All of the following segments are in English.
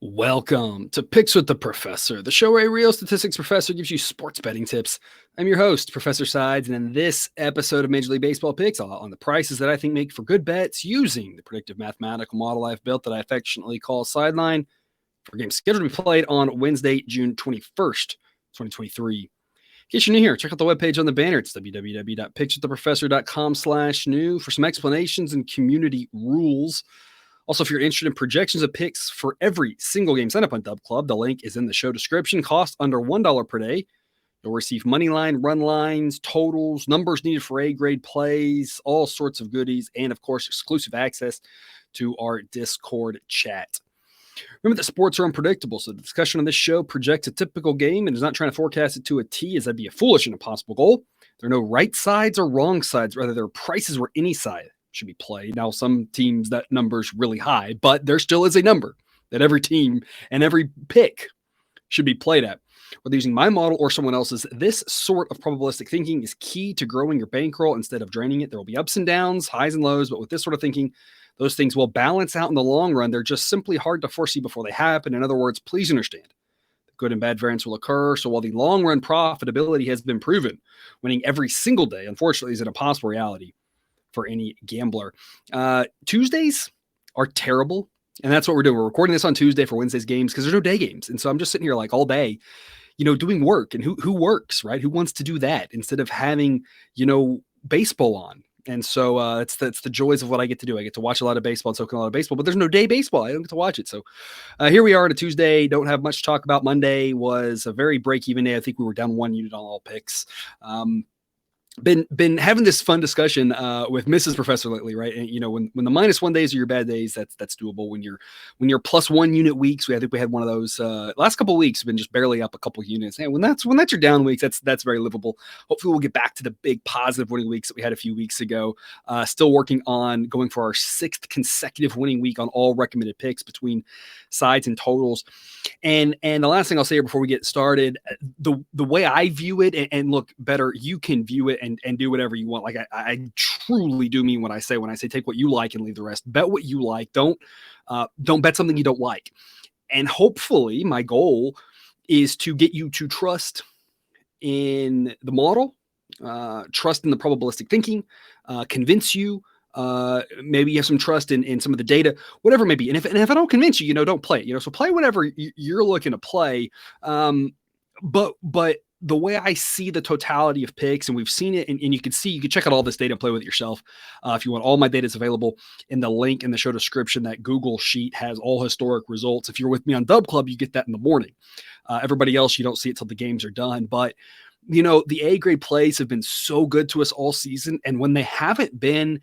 Welcome to Picks with the Professor, the show where a real statistics professor gives you sports betting tips. I'm your host, Professor Sides, and in this episode of Major League Baseball Picks, I'll on the prices that I think make for good bets using the predictive mathematical model I've built that I affectionately call Sideline for games scheduled to be played on Wednesday, June 21st, 2023. In case you're new here, check out the webpage on the banner. It's www.pickswiththeprofessor.com/new for some explanations and community rules. Also, if you're interested in projections of picks for every single game, sign up on Dub Club. The link is in the show description. Cost under $1 per day. You'll receive money line, run lines, totals, numbers needed for A-grade plays, all sorts of goodies, and of course, exclusive access to our Discord chat. Remember that sports are unpredictable, so the discussion on this show projects a typical game and is not trying to forecast it to a T, as that'd be a foolish and impossible goal. There are no right sides or wrong sides. Rather, there are prices where any side should be played. Now, some teams, that number's really high, but there still is a number that every team and every pick should be played at. Whether using my model or someone else's, this sort of probabilistic thinking is key to growing your bankroll instead of draining it. There will be ups and downs, highs and lows, but with this sort of thinking, those things will balance out in the long run. They're just simply hard to foresee before they happen. In other words, please understand, good and bad variance will occur. So while the long run profitability has been proven, winning every single day, unfortunately, is an impossible reality for any gambler. Tuesdays are terrible. And that's what we're doing. We're recording this on Tuesday for Wednesday's games because there's no day games. And so I'm just sitting here like all day, doing work. And who works, right? Who wants to do that instead of having, baseball on? And so that's the joys of what I get to do. I get to watch a lot of baseball and soak in a lot of baseball, but there's no day baseball. I don't get to watch it. So here we are on a Tuesday. Don't have much to talk about. Monday was a very break-even day. I think we were down 1 unit on all picks. Been having this fun discussion with Mrs. Professor lately, right? And when the -1 days are your bad days, that's doable. When you're +1 unit weeks, I think we had one of those last couple of weeks have been just barely up a couple units. And when that's your down weeks, that's very livable. Hopefully we'll get back to the big positive winning weeks that we had a few weeks ago. Still working on going for our 6th consecutive winning week on all recommended picks between sides and totals. And the last thing I'll say here before we get started, the way I view it, and look, better, you can view it and do whatever you want. Like I truly do mean when I say take what you like and leave the rest. Bet what you like. Don't bet something you don't like. And hopefully my goal is to get you to trust in the model, trust in the probabilistic thinking, convince you. Maybe you have some trust in some of the data, whatever it may be. And if I don't convince you, don't play it. So play whatever you're looking to play. But the way I see the totality of picks, and we've seen it, and you can check out all this data and play with it yourself. If you want, all my data is available in the link in the show description. That Google sheet has all historic results. If you're with me on Dub Club, you get that in the morning. Everybody else, you don't see it till the games are done. But the A-grade plays have been so good to us all season. And when they haven't been,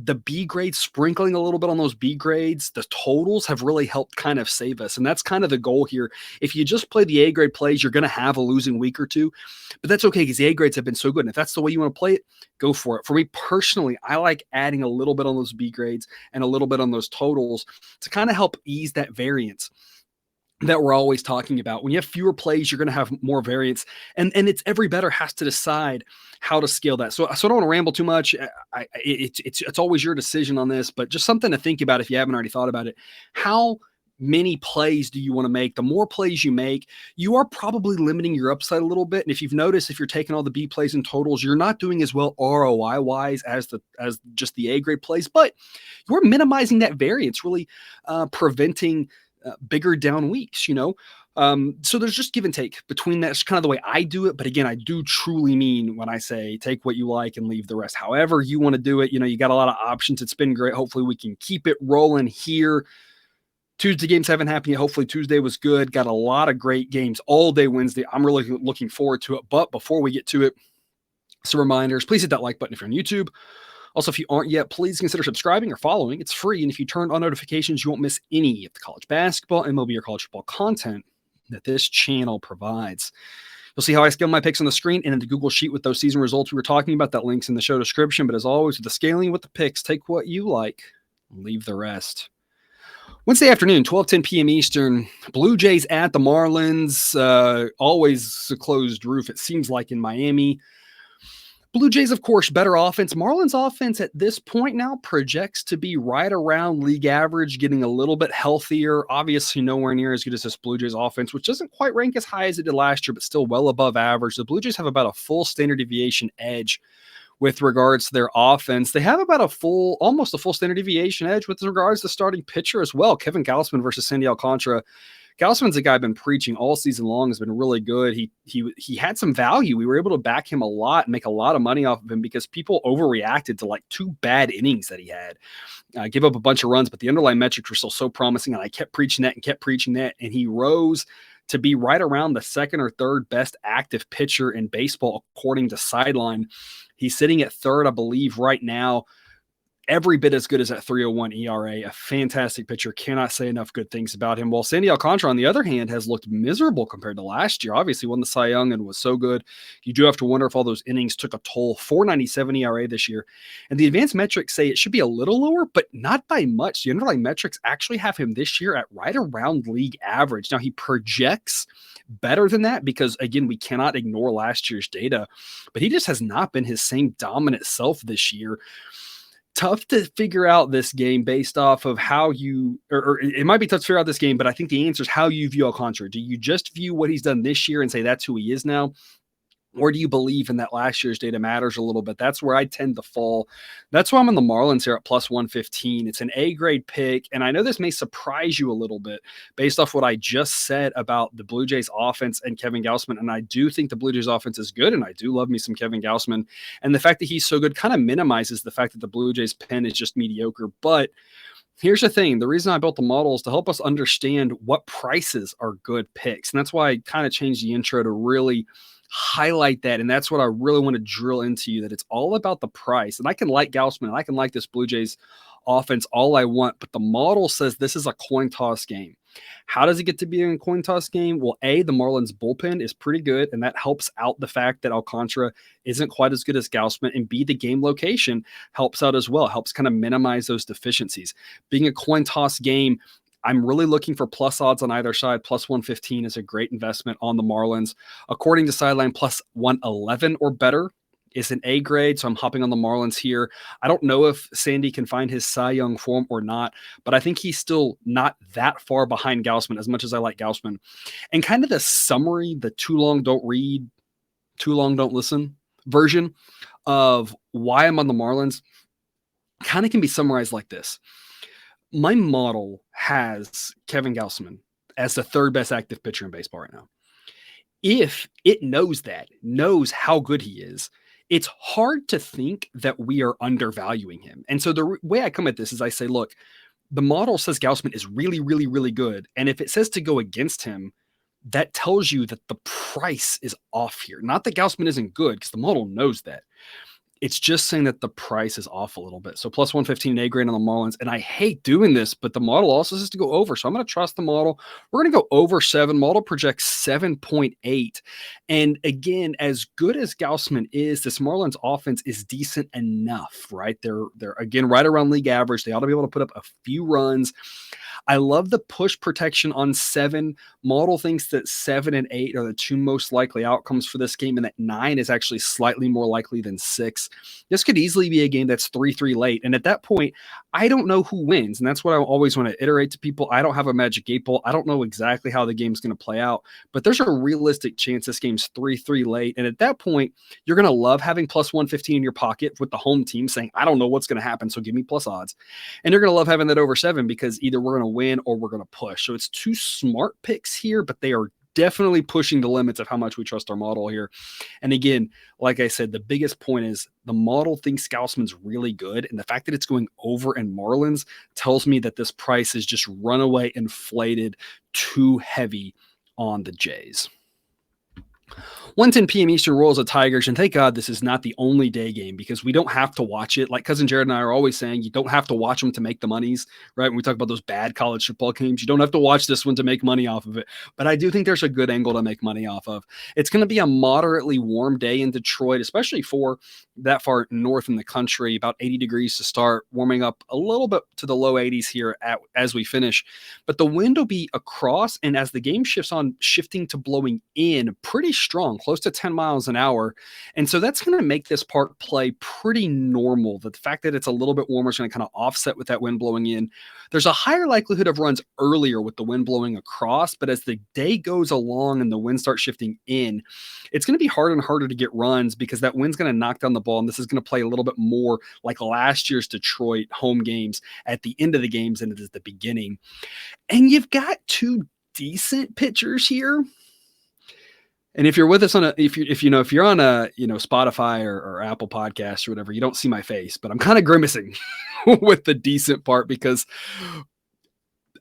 the B grades, sprinkling a little bit on those B grades, the totals have really helped kind of save us. And that's kind of the goal here. If you just play the A grade plays, you're going to have a losing week or two, but that's okay because the A grades have been so good. And if that's the way you want to play it, go for it. For me personally, I like adding a little bit on those B grades and a little bit on those totals to kind of help ease that variance that we're always talking about. When you have fewer plays, you're going to have more variance, and it's every bettor has to decide how to scale that. So I don't want to ramble too much. It's always your decision on this, but just something to think about if you haven't already thought about it. How many plays do you want to make? The more plays you make, you are probably limiting your upside a little bit. And if you've noticed, if you're taking all the B plays and totals, you're not doing as well ROI wise as just the A grade plays, but you're minimizing that variance, really preventing bigger down weeks, so there's just give and take between that. It's kind of the way I do it. But again, I do truly mean when I say take what you like and leave the rest. However you want to do it, you got a lot of options. It's been great. Hopefully we can keep it rolling here. Tuesday games haven't happened yet. Hopefully Tuesday was good. Got a lot of great games all day Wednesday. I'm really looking forward to it. But before we get to it, some reminders. Please hit that like button if you're on YouTube. Also, if you aren't yet, please consider subscribing or following. It's free, and if you turn on notifications, you won't miss any of the college basketball, MLB, or college football content that this channel provides. You'll see how I scale my picks on the screen and in the Google Sheet with those season results we were talking about. That link's in the show description. But as always, with the scaling with the picks, take what you like, leave the rest. Wednesday afternoon, 12:10 p.m. Eastern, Blue Jays at the Marlins. Always a closed roof, it seems like, in Miami. Blue Jays, of course, better offense. Marlins offense at this point now projects to be right around league average, getting a little bit healthier. Obviously, nowhere near as good as this Blue Jays offense, which doesn't quite rank as high as it did last year, but still well above average. The Blue Jays have about a full standard deviation edge with regards to their offense. They have about almost a full standard deviation edge with regards to starting pitcher as well. Kevin Gausman versus Sandy Alcantara. Gausman's a guy I've been preaching all season long, has been really good. He had some value. We were able to back him a lot and make a lot of money off of him because people overreacted to like 2 bad innings that he had. Give up a bunch of runs, but the underlying metrics were still so promising, and I kept preaching that, and he rose to be right around the second or third best active pitcher in baseball, according to Sideline. He's sitting at third, I believe, right now. Every bit as good as that 3.01 ERA, a fantastic pitcher. Cannot say enough good things about him. While Sandy Alcantara, on the other hand, has looked miserable compared to last year. Obviously won the Cy Young and was so good. You do have to wonder if all those innings took a toll. 4.97 ERA this year. And the advanced metrics say it should be a little lower, but not by much. The underlying metrics actually have him this year at right around league average. Now, he projects better than that because, again, we cannot ignore last year's data, but he just has not been his same dominant self this year. Tough to figure out this game based off of how you, or it might be tough to figure out this game, but I think the answer is how you view Alcantara. Do you just view what he's done this year and say that's who he is now? Or do you believe in that last year's data matters a little bit? That's where I tend to fall. That's why I'm on the Marlins here at plus 115. It's an A-grade pick, and I know this may surprise you a little bit based off what I just said about the Blue Jays offense and Kevin Gausman, and I do think the Blue Jays offense is good, and I do love me some Kevin Gausman, and the fact that he's so good kind of minimizes the fact that the Blue Jays pen is just mediocre, but here's the thing. The reason I built the model is to help us understand what prices are good picks, and that's why I kind of changed the intro to really highlight that. And that's what I really want to drill into you, that it's all about the price. And I can like Gausman and I can like this Blue Jays offense all I want, but the model says this is a coin toss game. How does it get to be a coin toss game? Well, A, the Marlins bullpen is pretty good, and that helps out the fact that Alcantara isn't quite as good as Gausman, and B, the game location helps out as well, helps kind of minimize those deficiencies. Being a coin toss game, I'm really looking for plus odds on either side. Plus 115 is a great investment on the Marlins. According to Sideline, plus 111 or better is an A grade, so I'm hopping on the Marlins here. I don't know if Sandy can find his Cy Young form or not, but I think he's still not that far behind Gausman, as much as I like Gausman. And kind of the summary, the too long don't read, too long don't listen version of why I'm on the Marlins kind of can be summarized like this. My model has Kevin Gausman as the third best active pitcher in baseball right now. If it knows how good he is, it's hard to think that we are undervaluing him. And so the way I come at this is I say, look, the model says Gausman is really, really, really good. And if it says to go against him, that tells you that the price is off here. Not that Gausman isn't good, because the model knows that. It's just saying that the price is off a little bit. So plus 115 A grade on the Marlins. And I hate doing this, but the model also says to go over. So I'm going to trust the model. We're going to go over 7. Model projects 7.8. And again, as good as Gausman is, this Marlins offense is decent enough, right? They're again right around league average. They ought to be able to put up a few runs. I love the push protection on 7. Model thinks that 7 and 8 are the two most likely outcomes for this game, and that 9 is actually slightly more likely than 6. This could easily be a game that's 3-3 late, and at that point, I don't know who wins, and that's what I always want to iterate to people. I don't have a magic 8 ball. I don't know exactly how the game's going to play out, but there's a realistic chance this game's 3-3 late, and at that point, you're going to love having plus 115 in your pocket with the home team saying, I don't know what's going to happen, so give me plus odds, and you're going to love having that over 7 because either we're going to win or we're going to push. So it's two smart picks here, but they are definitely pushing the limits of how much we trust our model here. And again, like I said, the biggest point is the model thinks Gausman's really good, and the fact that it's going over in Marlins tells me that this price is just runaway inflated, too heavy on the Jays. 1:10 p.m. Eastern, Royals at Tigers, and thank God this is not the only day game because we don't have to watch it. Like Cousin Jared and I are always saying, you don't have to watch them to make the monies, right? When we talk about those bad college football games, you don't have to watch this one to make money off of it. But I do think there's a good angle to make money off of. It's going to be a moderately warm day in Detroit, especially for that far north in the country, about 80 degrees to start, warming up a little bit to the low 80s here as we finish. But the wind will be across, and as the game shifts on, shifting to blowing in pretty strong, close to 10 miles an hour. And so that's going to make this park play pretty normal. The fact that it's a little bit warmer is going to kind of offset with that wind blowing in. There's a higher likelihood of runs earlier with the wind blowing across, but as the day goes along and the wind starts shifting in, it's going to be harder and harder to get runs because that wind's going to knock down the ball. And this is going to play a little bit more like last year's Detroit home games at the end of the games than it is the beginning. And you've got two decent pitchers here. And if you're with us on if you're on a, Spotify or Apple Podcasts or whatever, you don't see my face, but I'm kind of grimacing with the decent part because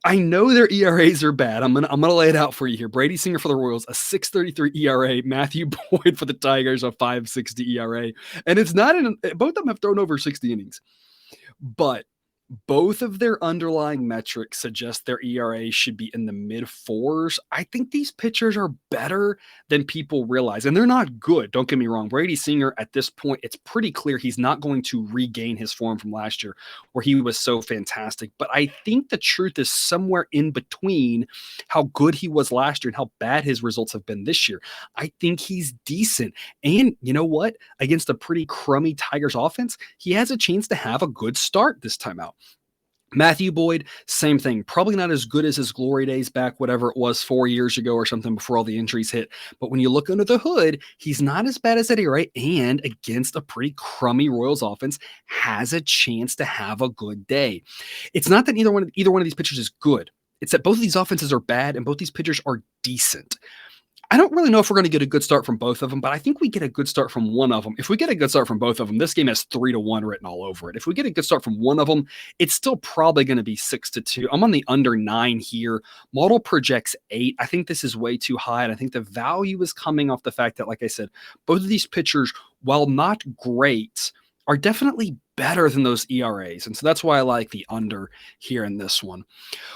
I know their ERAs are bad. I'm gonna lay it out for you here. Brady Singer for the Royals, a 6.33 ERA. Matthew Boyd for the Tigers, a 5.60 ERA. And it's not both of them have thrown over 60 innings, but both of their underlying metrics suggest their ERA should be in the mid fours. I think these pitchers are better than people realize, and they're not good. Don't get me wrong. Brady Singer, at this point, it's pretty clear he's not going to regain his form from last year where he was so fantastic. But I think the truth is somewhere in between how good he was last year and how bad his results have been this year. I think he's decent. And you know what? Against a pretty crummy Tigers offense, he has a chance to have a good start this time out. Matthew Boyd, same thing. Probably not as good as his glory days back, whatever it was 4 years ago or something before all the injuries hit. But when you look under the hood, he's not as bad as that ERA, and against a pretty crummy Royals offense, has a chance to have a good day. It's not that either one of these pitchers is good. It's that both of these offenses are bad and both these pitchers are decent. I don't really know if we're going to get a good start from both of them, but I think we get a good start from one of them. If we get a good start from both of them, this game has 3-1 written all over it. If we get a good start from one of them, it's still probably going to be 6-2. I'm on the under 9 here. Model projects 8. I think this is way too high, and I think the value is coming off the fact that, like I said, both of these pitchers, while not great, are definitely better than those ERAs. And so that's why I like the under here in this one.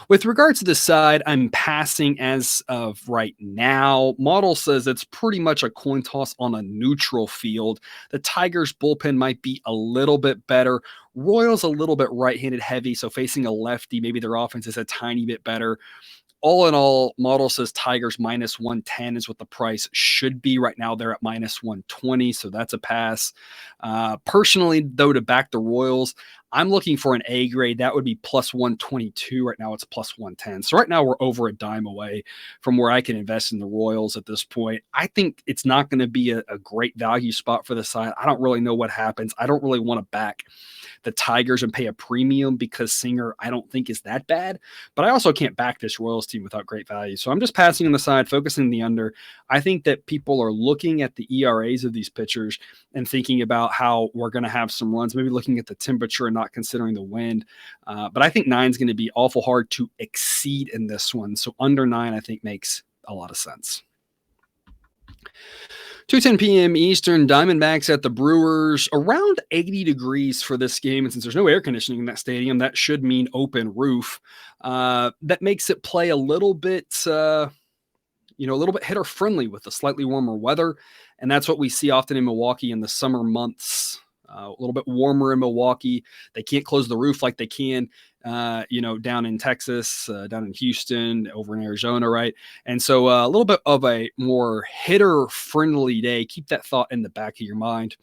With regards to the side, I'm passing as of right now. Model says it's pretty much a coin toss on a neutral field. The Tigers bullpen might be a little bit better. Royals a little bit right-handed heavy, so facing a lefty, maybe their offense is a tiny bit better. All in all, model says Tigers minus 110 is what the price should be. Right now, they're at minus 120, so that's a pass. Personally, though, to back the Royals, I'm looking for an A grade. That would be plus 122. Right now, it's plus 110. So right now, we're over a dime away from where I can invest in the Royals at this point. I think it's not going to be a great value spot for the side. I don't really know what happens. I don't really want to back the Tigers and pay a premium because Singer, I don't think, is that bad. But I also can't back this Royals team without great value. So I'm just passing on the side, focusing on the under. I think that people are looking at the ERAs of these pitchers and thinking about how we're going to have some runs, maybe looking at the temperature and not considering the wind. But I think 9 is going to be awful hard to exceed in this one. So under 9, I think, makes a lot of sense. 2:10 p.m. Eastern, Diamondbacks at the Brewers, around 80 degrees for this game. And since there's no air conditioning in that stadium, that should mean open roof. That makes it play a little bit, a little bit hitter friendly with the slightly warmer weather. And that's what we see often in Milwaukee in the summer months. A little bit warmer in Milwaukee. They can't close the roof like they can, down in Texas, down in Houston, over in Arizona, right? And so a little bit of a more hitter-friendly day. Keep that thought in the back of your mind.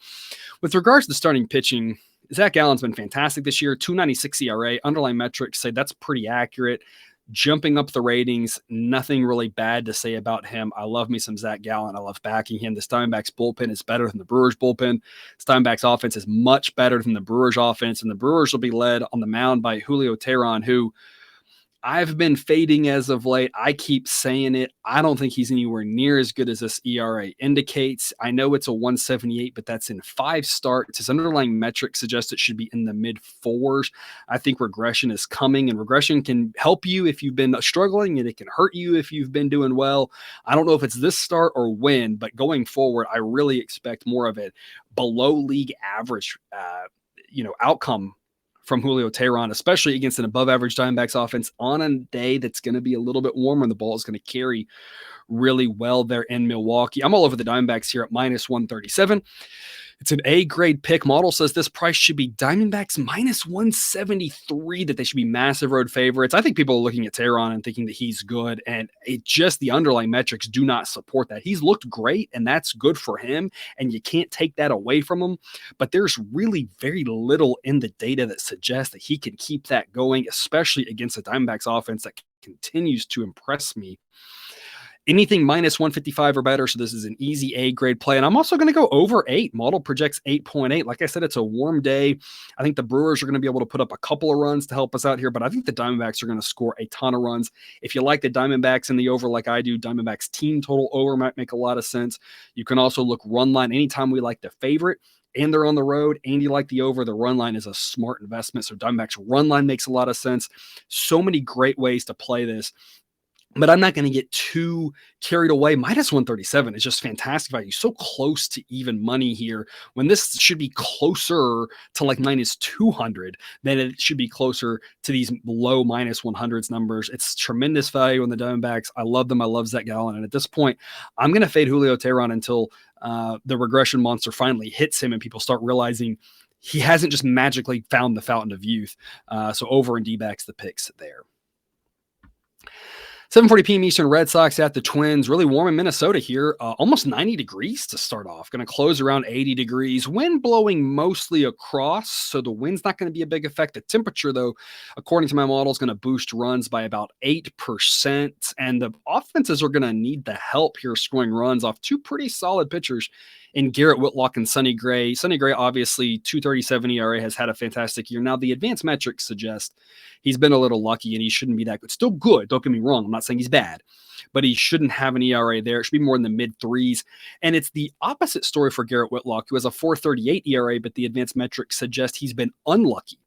With regards to starting pitching, Zach Gallen's been fantastic this year, 2.96 ERA. Underlying metrics say that's pretty accurate. Jumping up the ratings, nothing really bad to say about him. I love me some Zach Gallen. I love backing him. This Diamondbacks bullpen is better than the Brewers bullpen. This Diamondbacks offense is much better than the Brewers offense, and the Brewers will be led on the mound by Julio Teheran, who I've been fading as of late. I keep saying it. I don't think he's anywhere near as good as this ERA indicates. I know it's a 178, but that's in 5 starts. His underlying metrics suggest it should be in the mid 4s. I think regression is coming, and regression can help you if you've been struggling, and it can hurt you if you've been doing well. I don't know if it's this start or when, but going forward, I really expect more of it below league average, outcome from Julio Teheran, especially against an above-average Diamondbacks offense on a day that's going to be a little bit warmer, and the ball is going to carry really well there in Milwaukee. I'm all over the Diamondbacks here at minus 137. It's an A grade pick. Model says this price should be Diamondbacks minus 173, that they should be massive road favorites. I think people are looking at Tehran and thinking that he's good, and it just the underlying metrics do not support that. He's looked great, and that's good for him, and you can't take that away from him. But there's really very little in the data that suggests that he can keep that going, especially against the Diamondbacks offense that continues to impress me. Anything minus 155 or better. So this is an easy A grade play. And I'm also going to go over 8. Model projects 8.8. Like I said, it's a warm day. I think the Brewers are going to be able to put up a couple of runs to help us out here, but I think the Diamondbacks are going to score a ton of runs. If you like the Diamondbacks in the over like I do, Diamondbacks team total over might make a lot of sense. You can also look run line anytime we like the favorite and they're on the road and you like the over, the run line is a smart investment. So Diamondbacks run line makes a lot of sense. So many great ways to play this. But I'm not going to get too carried away. Minus 137 is just fantastic value. So close to even money here when this should be closer to like minus 200 than it should be closer to these low minus 100s numbers. It's tremendous value on the Diamondbacks. I love them. I love Zach Gallen. And at this point, I'm going to fade Julio Tehran until the regression monster finally hits him and people start realizing he hasn't just magically found the fountain of youth. So over and D-backs the picks there. 7:40 p.m. Eastern, Red Sox at the Twins. Really warm in Minnesota here. Almost 90 degrees to start off. Going to close around 80 degrees. Wind blowing mostly across, so the wind's not going to be a big effect. The temperature, though, according to my model, is going to boost runs by about 8%. And the offenses are going to need the help here scoring runs off two pretty solid pitchers in Garrett Whitlock and Sonny Gray. Sonny Gray, obviously, 2.37 ERA, has had a fantastic year. Now, the advanced metrics suggest he's been a little lucky and he shouldn't be that good. Still good, don't get me wrong. I'm not saying he's bad, but he shouldn't have an ERA there. It should be more in the mid-threes. And it's the opposite story for Garrett Whitlock, who has a 4.38 ERA, but the advanced metrics suggest he's been unlucky.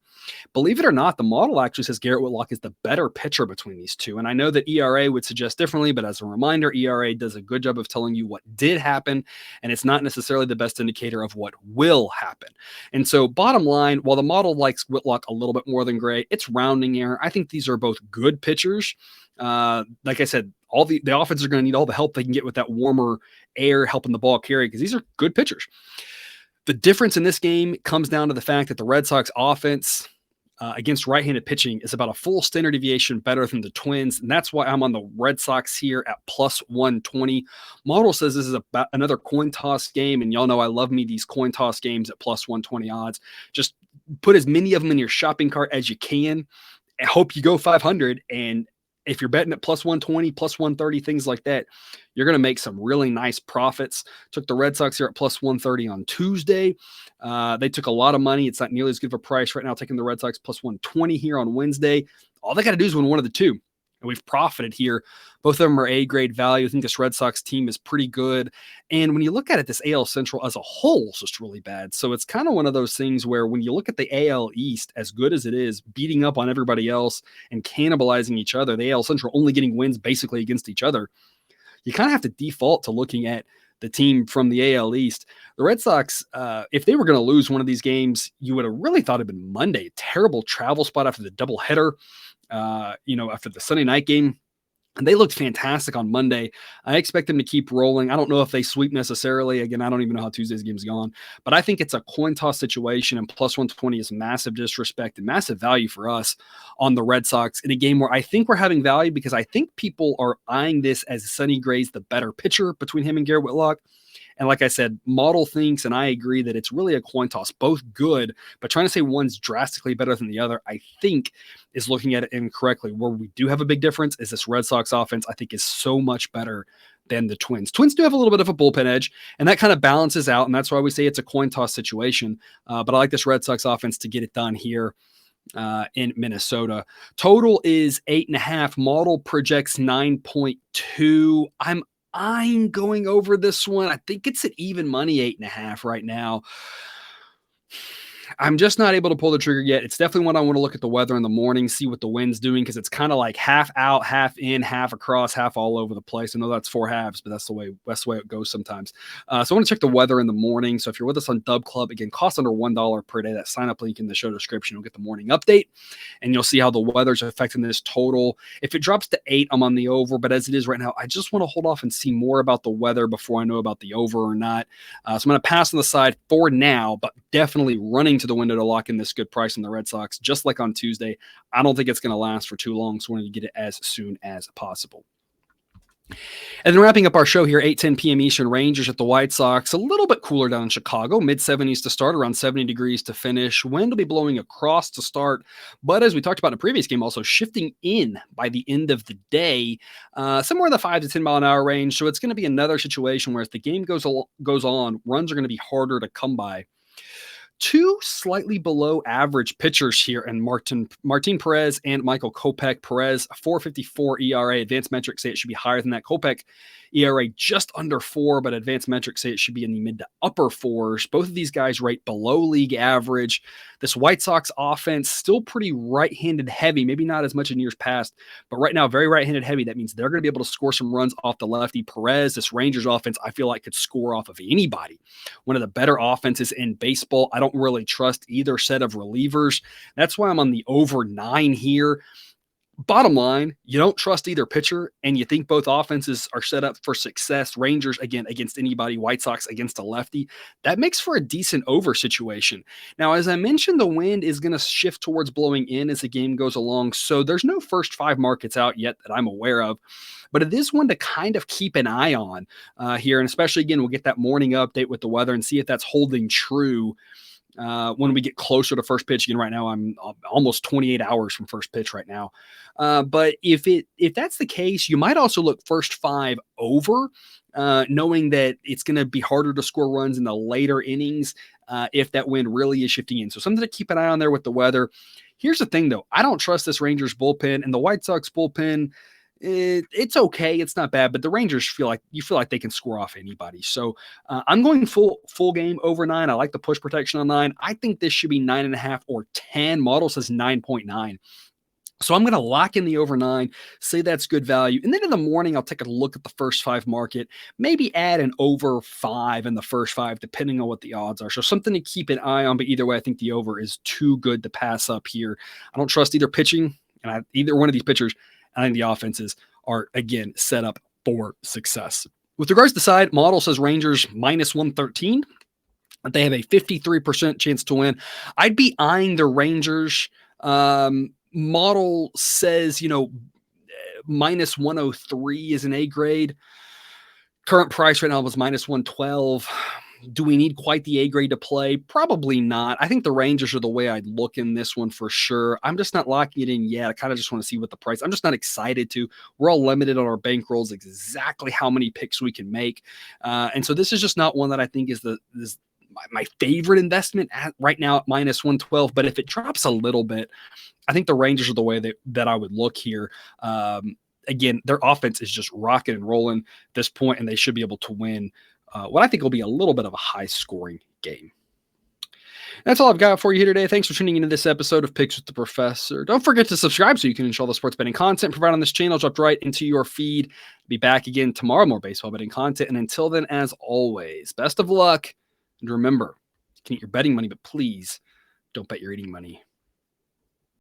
Believe it or not, the model actually says Garrett Whitlock is the better pitcher between these two. And I know that ERA would suggest differently, but as a reminder, ERA does a good job of telling you what did happen, and it's not necessarily the best indicator of what will happen. And so bottom line, while the model likes Whitlock a little bit more than Gray, it's rounding error. I think these are both good pitchers. Like I said, all the offenses are going to need all the help they can get with that warmer air helping the ball carry because these are good pitchers. The difference in this game comes down to the fact that the Red Sox offense against right-handed pitching is about a full standard deviation better than the Twins, and that's why I'm on the Red Sox here at plus 120. Model says this is about another coin toss game, and y'all know I love me these coin toss games at plus 120 odds. Just put as many of them in your shopping cart as you can. I hope you go 500, and if you're betting at plus 120, plus 130, things like that, you're going to make some really nice profits. Took the Red Sox here at plus 130 on Tuesday. They took a lot of money. It's not nearly as good of a price right now, taking the Red Sox plus 120 here on Wednesday. All they got to do is win one of the two. And we've profited here. Both of them are A-grade value. I think this Red Sox team is pretty good. And when you look at it, this AL Central as a whole is just really bad. So it's kind of one of those things where when you look at the AL East, as good as it is, beating up on everybody else and cannibalizing each other, the AL Central only getting wins basically against each other, you kind of have to default to looking at the team from the AL East. The Red Sox, if they were going to lose one of these games, you would have really thought it'd been Monday. Terrible travel spot after the doubleheader. After the Sunday night game, and they looked fantastic on Monday. I expect them to keep rolling. I don't know if they sweep necessarily. Again, I don't even know how Tuesday's game's gone, but I think it's a coin toss situation, and plus 120 is massive disrespect and massive value for us on the Red Sox in a game where I think we're having value because I think people are eyeing this as Sonny Gray's the better pitcher between him and Garrett Whitlock. And like I said, model thinks, and I agree that it's really a coin toss, both good, but trying to say one's drastically better than the other, I think is looking at it incorrectly. Where we do have a big difference is this Red Sox offense, I think, is so much better than the Twins. Twins do have a little bit of a bullpen edge, and that kind of balances out, and that's why we say it's a coin toss situation. But I like this Red Sox offense to get it done here in Minnesota. Total is 8.5. Model projects 9.2. I'm going over this one. I think it's at even money 8.5 right now. I'm just not able to pull the trigger yet. It's definitely one I want to look at the weather in the morning, see what the wind's doing, because it's kind of like half out, half in, half across, half all over the place. I know that's 4 halves, but that's the way it goes sometimes. So I want to check the weather in the morning. So if you're with us on Dub Club, again, costs under $1 per day. That sign up link in the show description, you'll get the morning update, and you'll see how the weather's affecting this total. If it drops to 8, I'm on the over, but as it is right now, I just want to hold off and see more about the weather before I know about the over or not. So I'm going to pass on the side for now, but definitely running to the window to lock in this good price on the Red Sox, just like on Tuesday. I don't think it's going to last for too long, so I wanted to get it as soon as possible. And then wrapping up our show here, 8:10 p.m. Eastern, Rangers at the White Sox. A little bit cooler down in Chicago, mid-70s to start, around 70 degrees to finish. Wind will be blowing across to start, but as we talked about in a previous game, also shifting in by the end of the day, somewhere in the 5 to 10 mile an hour range. So it's going to be another situation where as the game goes on, runs are going to be harder to come by. Two slightly below average pitchers here, and Martin Perez and Michael Kopech. Perez, 4.54 ERA. Advanced metrics say it should be higher than that. Kopech, ERA just under 4, but advanced metrics say it should be in the mid to upper 4s. Both of these guys rate below league average. This White Sox offense still pretty right-handed heavy, maybe not as much in years past, but right now very right-handed heavy. That means they're going to be able to score some runs off the lefty. Perez, this Rangers offense, I feel like could score off of anybody. One of the better offenses in baseball. I don't really trust either set of relievers. That's why I'm on the over 9 here. Bottom line, you don't trust either pitcher, and you think both offenses are set up for success. Rangers, again, against anybody. White Sox against a lefty. That makes for a decent over situation. Now, as I mentioned, the wind is going to shift towards blowing in as the game goes along, so there's no first 5 markets out yet that I'm aware of, but it is one to kind of keep an eye on here, and especially, again, we'll get that morning update with the weather and see if that's holding true when we get closer to first pitch. Again, right now I'm almost 28 hours from first pitch right now. But if that's the case, you might also look first 5 over, knowing that it's going to be harder to score runs in the later innings if that wind really is shifting in. So something to keep an eye on there with the weather. Here's the thing, though. I don't trust this Rangers bullpen, and the White Sox bullpen, it's okay. It's not bad, but the Rangers feel like they can score off anybody. So I'm going full game over 9. I like the push protection on 9. I think this should be 9.5 or 10. Model says 9.9. So I'm going to lock in the over 9, say that's good value. And then in the morning, I'll take a look at the first 5 market, maybe add an over 5 in the first 5, depending on what the odds are. So something to keep an eye on, but either way, I think the over is too good to pass up here. I don't trust either pitching, and either one of these pitchers. I think the offenses are, again, set up for success. With regards to the side, model says Rangers minus 113. They have a 53% chance to win. I'd be eyeing the Rangers. Model says, minus 103 is an A grade. Current price right now was minus 112. Do we need quite the A grade to play? Probably not. I think the Rangers are the way I'd look in this one for sure. I'm just not locking it in yet. I kind of just want to see what the price. I'm just not excited to. We're all limited on our bankrolls, exactly how many picks we can make. And so this is just not one that I think is my favorite investment right now at minus 112. But if it drops a little bit, I think the Rangers are the way that I would look here. Again, their offense is just rocking and rolling at this point, and they should be able to win what I think will be a little bit of a high-scoring game. That's all I've got for you here today. Thanks for tuning into this episode of Picks with the Professor. Don't forget to subscribe so you can enjoy the sports betting content provided on this channel dropped right into your feed. Be back again tomorrow, more baseball betting content. And until then, as always, best of luck. And remember, you can eat your betting money, but please don't bet your eating money.